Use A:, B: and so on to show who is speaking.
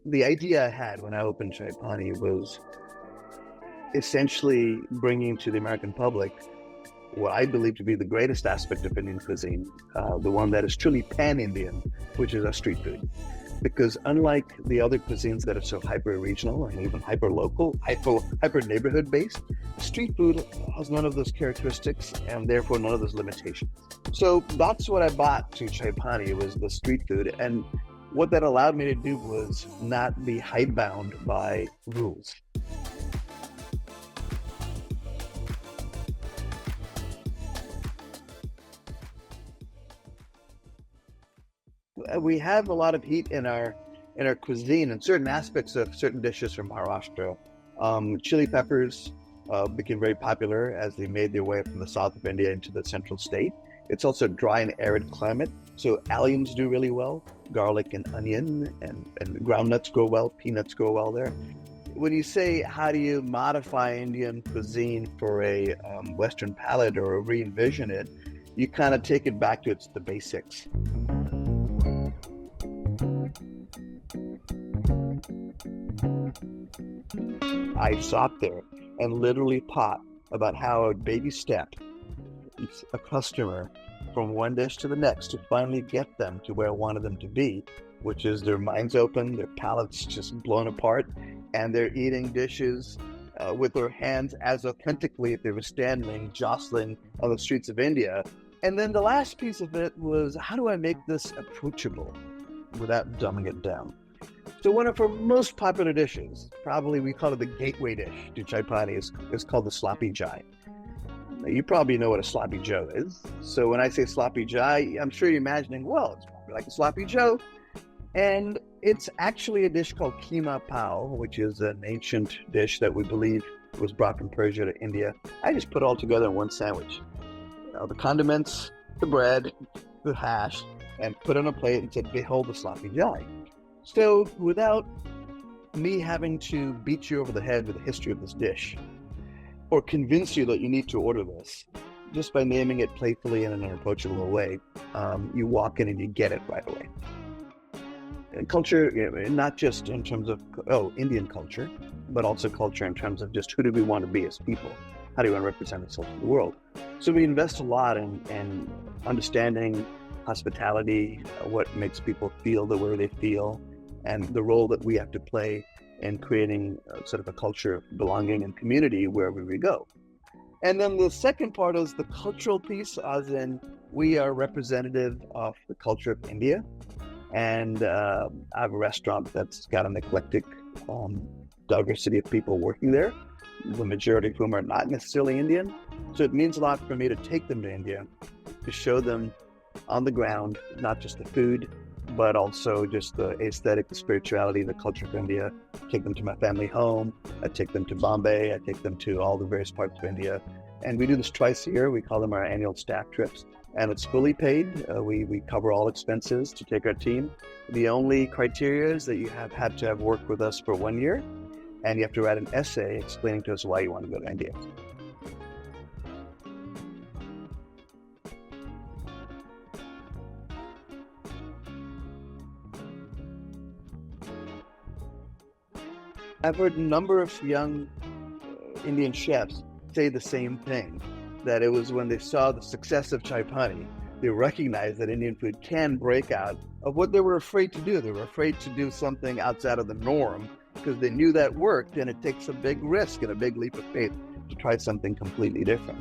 A: the idea I had when I opened Chai Pani was essentially bringing to the American public what I believe to be the greatest aspect of Indian cuisine, the one that is truly pan-Indian, which is our street food. Because unlike the other cuisines that are so hyper-regional and even hyper-local, hyper-neighborhood-based, street food has none of those characteristics and therefore none of those limitations. So that's what I bought to Chai Pani, was the street food. And what that allowed me to do was not be hidebound by rules. We have a lot of heat in our cuisine, and certain aspects of certain dishes from Maharashtra. Chili peppers became very popular as they made their way from the south of India into the central state. It's also a dry and arid climate, so alliums do really well. Garlic and onion and groundnuts go well, peanuts go well there. When you say, how do you modify Indian cuisine for a Western palate or re-envision it, you kind of take it back to the basics. I sat there and literally taught about how I would baby step a customer from one dish to the next to finally get them to where I wanted them to be, which is their minds open, their palates just blown apart, and they're eating dishes with their hands as authentically if they were standing, jostling on the streets of India. And then the last piece of it was, how do I make this approachable without dumbing it down? So one of our most popular dishes, probably we call it the gateway dish to Chai Pani, is called the sloppy Chai. Now, you probably know what a sloppy Joe is. So when I say sloppy Chai, I'm sure you're imagining, well, it's probably like a sloppy Joe. And it's actually a dish called keema pao, which is an ancient dish that we believe was brought from Persia to India. I just put it all together in one sandwich. The condiments, the bread, the hash, and put it on a plate and said, behold the sloppy Chai. So without me having to beat you over the head with the history of this dish or convince you that you need to order this, just by naming it playfully in an approachable way, you walk in and you get it right away. And culture, not just in terms of, Indian culture, but also culture in terms of just who do we want to be as people? How do we want to represent ourselves in the world? So we invest a lot in understanding hospitality, what makes people feel the way they feel, and the role that we have to play in creating sort of a culture of belonging and community wherever we go. And then the second part is the cultural piece, as in we are representative of the culture of India. And I have a restaurant that's got an eclectic diversity of people working there, the majority of whom are not necessarily Indian. So it means a lot for me to take them to India, to show them on the ground, not just the food, but also just the aesthetic, the spirituality, the culture of India. I take them to my family home. I take them to Bombay. I take them to all the various parts of India. And we do this twice a year. We call them our annual staff trips. And it's fully paid. We cover all expenses to take our team. The only criteria is that you have had to have worked with us for 1 year, and you have to write an essay explaining to us why you want to go to India. I've heard a number of young Indian chefs say the same thing, that it was when they saw the success of Chai Pani, they recognized that Indian food can break out of what they were afraid to do. They were afraid to do something outside of the norm because they knew that worked, and it takes a big risk and a big leap of faith to try something completely different.